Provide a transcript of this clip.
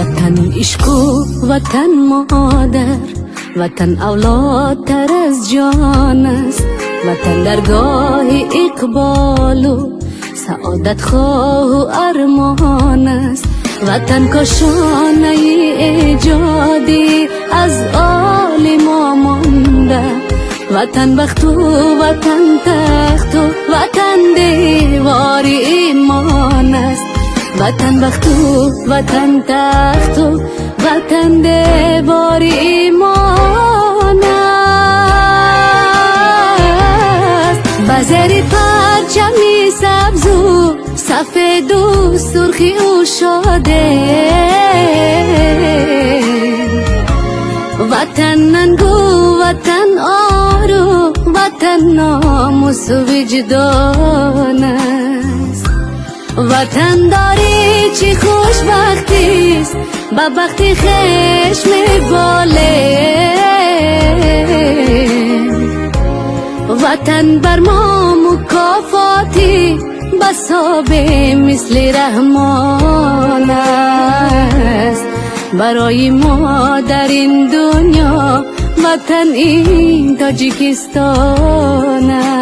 وطن عشق و وطن مادر، وطن اولادتر از جان است. وطن درگاه اقبال و سعادت خواه و ارمان است. وطن کاشانه ایجادی از آل ما مانده. وطن بخت و وطن تخت و وطن دیوار ایمان است. وطن بخت و وطن تخت و وطن دیوار ایمان است. بزیر پرچمی سبز و سفید و سرخی و شاده، وطن ننگو وطن آرو وطن ناموس و وجدان است. وطن داری چی خوشبختی است، با بختی خشم باله. وطن بر ما مکافاتی بسابه مثل رحمان است. برای ما در این دنیا وطن این تاجیکستان است.